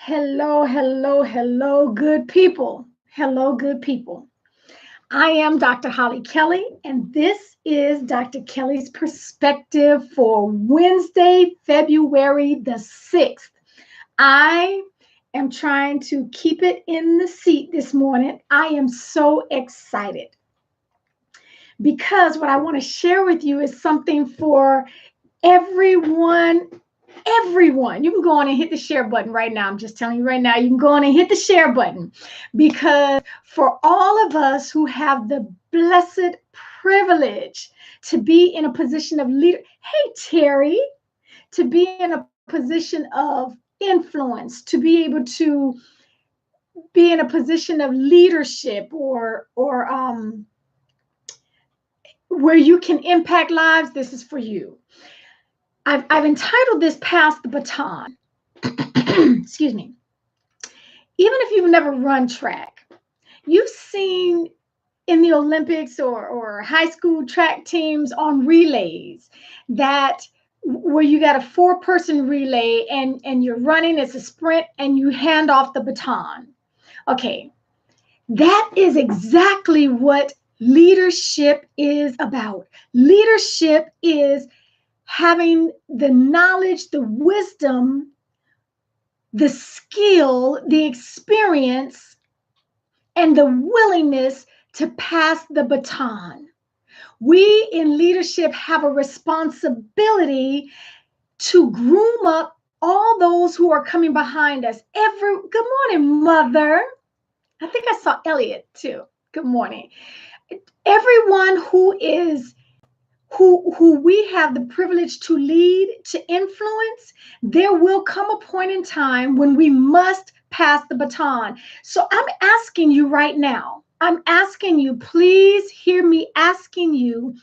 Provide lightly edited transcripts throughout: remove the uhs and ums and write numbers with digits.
Hello, hello, hello, good people. Hello, good people. I am Dr. Hollie Kelly, and this is Dr. Kelly's perspective for Wednesday, February the 6th. I am trying to keep it in the seat this morning. I am so excited because what I want to share with you is something for everyone. Everyone, you can go on and hit the share button right now. I'm just telling you right now, you can go on and hit the share button because for all of us who have the blessed privilege to be in a position of leader, hey Terry, to be in a position of influence, to be able to be in a position of leadership or where you can impact lives, this is for you. I've entitled this Pass the Baton. Excuse me. Even if you've never run track, you've seen in the Olympics or high school track teams on relays that where you got a four-person relay and you're running, it's a sprint and you hand off the baton. Okay, that is exactly what leadership is about. Leadership is having the knowledge, the wisdom, the skill, the experience, and the willingness to pass the baton. We in leadership have a responsibility to groom up all those who are coming behind us. Good morning, Mother. I think I saw Elliot too. Good morning. Everyone who we have the privilege to lead, to influence, there will come a point in time when we must pass the baton. So I'm asking you right now, I'm asking you, please hear me asking you,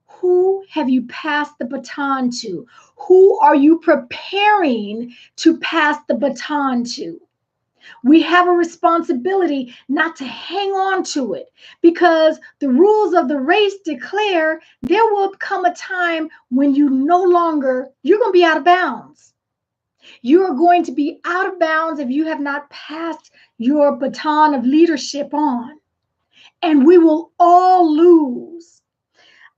who have you passed the baton to? Who are you preparing to pass the baton to? We have a responsibility not to hang on to it because the rules of the race declare there will come a time when you're going to be out of bounds. You are going to be out of bounds if you have not passed your baton of leadership on, and we will all lose.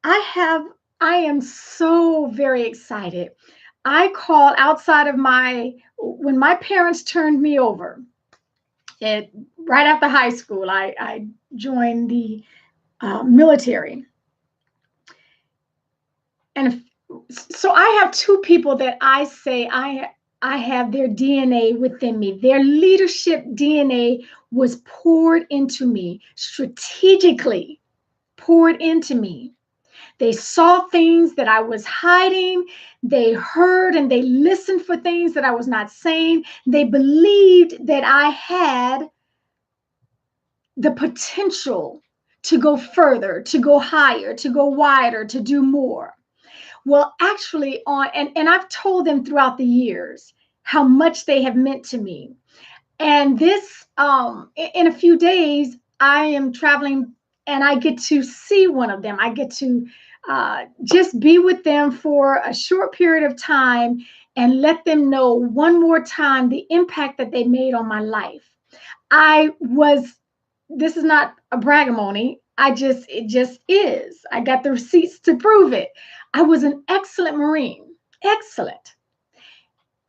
I am so very excited. I call outside of when my parents turned me over. Right after high school, I joined the military. And so I have two people that I say I have their DNA within me. Their leadership DNA was poured into me, strategically poured into me. They saw things that I was hiding. They heard and they listened for things that I was not saying. They believed that I had the potential to go further, to go higher, to go wider, to do more. Well, actually, and I've told them throughout the years how much they have meant to me. And this, in a few days, I am traveling and I get to see one of them. I get to just be with them for a short period of time and let them know one more time the impact that they made on my life. This is not a bragamony. It just is. I got the receipts to prove it. I was an excellent Marine, excellent.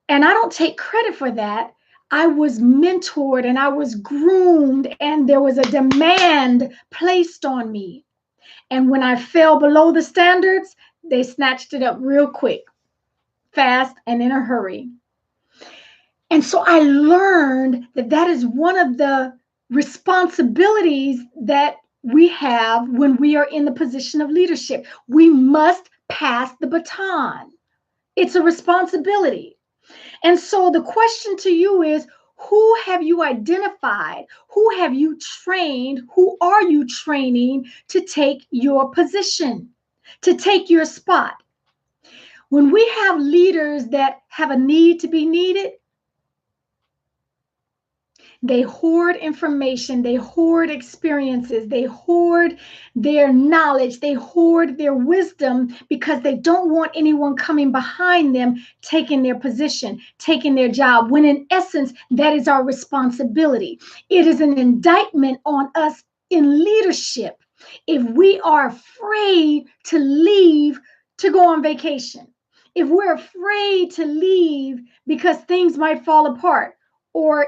And I don't take credit for that. I was mentored and I was groomed, and there was a demand placed on me. And when I fell below the standards, they snatched it up real quick, fast, and in a hurry. And so I learned that that is one of the responsibilities that we have when we are in the position of leadership. We must pass the baton. It's a responsibility. And so the question to you is, who have you identified? Who have you trained? Who are you training to take your position, to take your spot? When we have leaders that have a need to be needed, They hoard information, they hoard experiences, they hoard their knowledge, they hoard their wisdom because they don't want anyone coming behind them, taking their position, taking their job, when in essence, that is our responsibility. It is an indictment on us in leadership if we are afraid to leave to go on vacation, if we're afraid to leave because things might fall apart, or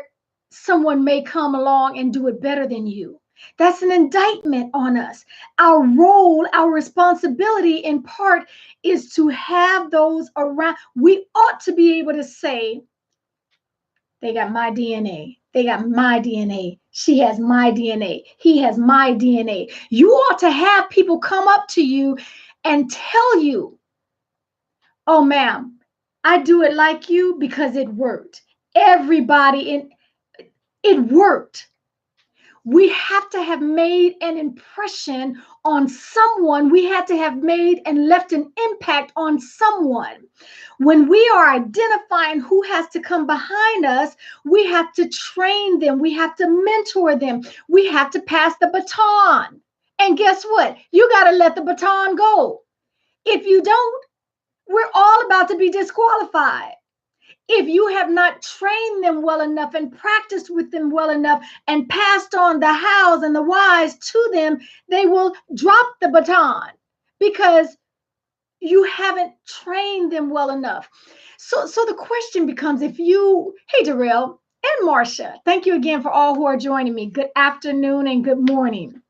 someone may come along and do it better than you. That's an indictment on us. Our role, our responsibility in part is to have those around. We ought to be able to say, they got my DNA. They got my DNA. She has my DNA. He has my DNA. You ought to have people come up to you and tell you, oh, ma'am, I do it like you because it worked. Everybody in it worked. We have to have made an impression on someone. We had to have made and left an impact on someone. When we are identifying who has to come behind us, we have to train them. We have to mentor them. We have to pass the baton. And guess what? You got to let the baton go. If you don't, we're all about to be disqualified. If you have not trained them well enough and practiced with them well enough and passed on the hows and the whys to them, they will drop the baton because you haven't trained them well enough. So the question becomes, hey, Darrell and Marcia, thank you again for all who are joining me. Good afternoon and good morning.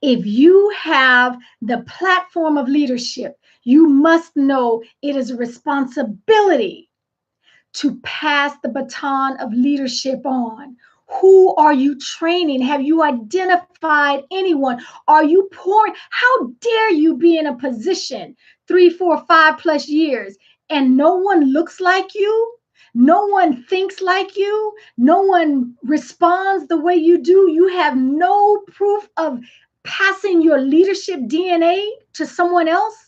If you have the platform of leadership, you must know it is a responsibility to pass the baton of leadership on. Who are you training? Have you identified anyone? Are you pouring? How dare you be in a position 3, 4, 5+ years and no one looks like you? No one thinks like you. No one responds the way you do. You have no proof of passing your leadership DNA to someone else.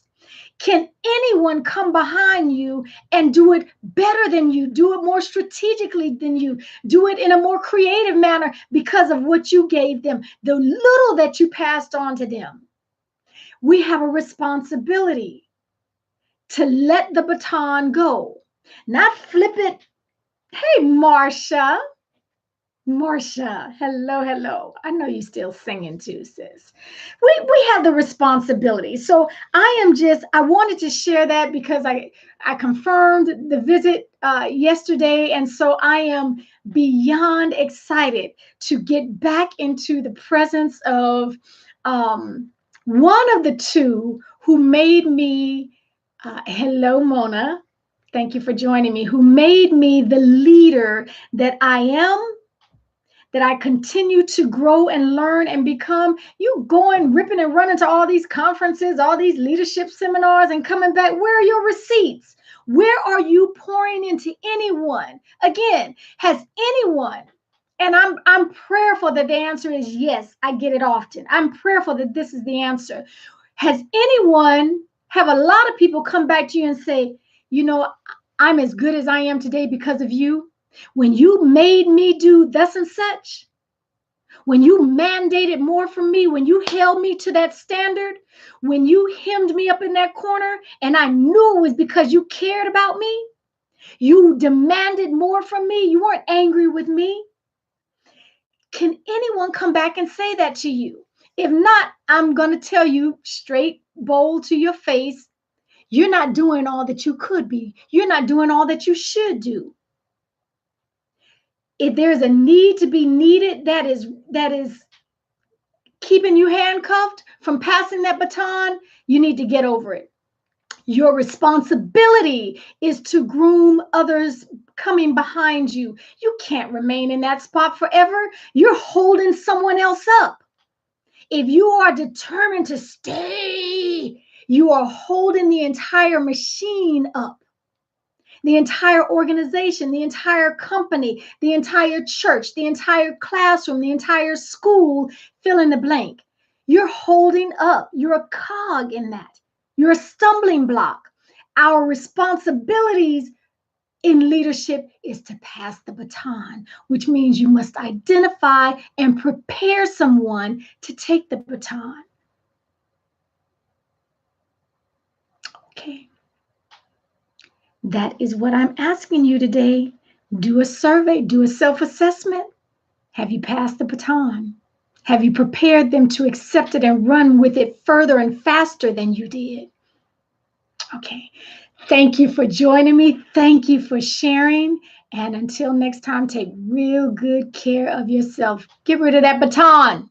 Can anyone come behind you and do it better than you, do it more strategically than you, do it in a more creative manner because of what you gave them, the little that you passed on to them? We have a responsibility to let the baton go, not flip it. Hey, Marcia. Marcia, hello, hello. I know you still singing too, sis. We have the responsibility. So I wanted to share that because I confirmed the visit yesterday. And so I am beyond excited to get back into the presence of one of the two who made me, hello, Mona. Thank you for joining me, who made me the leader that I am, that I continue to grow and learn and become. You going, ripping and running to all these conferences, all these leadership seminars and coming back. Where are your receipts? Where are you pouring into anyone? Again, has anyone, and I'm prayerful that the answer is yes, I get it often. I'm prayerful that this is the answer. Have a lot of people come back to you and say, I'm as good as I am today because of you? When you made me do thus and such, when you mandated more from me, when you held me to that standard, when you hemmed me up in that corner, and I knew it was because you cared about me, you demanded more from me, you weren't angry with me. Can anyone come back and say that to you? If not, I'm going to tell you straight, bold to your face, you're not doing all that you could be. You're not doing all that you should do. If there's a need to be needed that is keeping you handcuffed from passing that baton, you need to get over it. Your responsibility is to groom others coming behind you. You can't remain in that spot forever. You're holding someone else up. If you are determined to stay, you are holding the entire machine up. The entire organization, the entire company, the entire church, the entire classroom, the entire school, fill in the blank. You're holding up. You're a cog in that. You're a stumbling block. Our responsibilities in leadership is to pass the baton, which means you must identify and prepare someone to take the baton. Okay. That is what I'm asking you today. Do a survey, do a self-assessment. Have you passed the baton? Have you prepared them to accept it and run with it further and faster than you did? Okay. Thank you for joining me. Thank you for sharing. And until next time, take real good care of yourself. Get rid of that baton.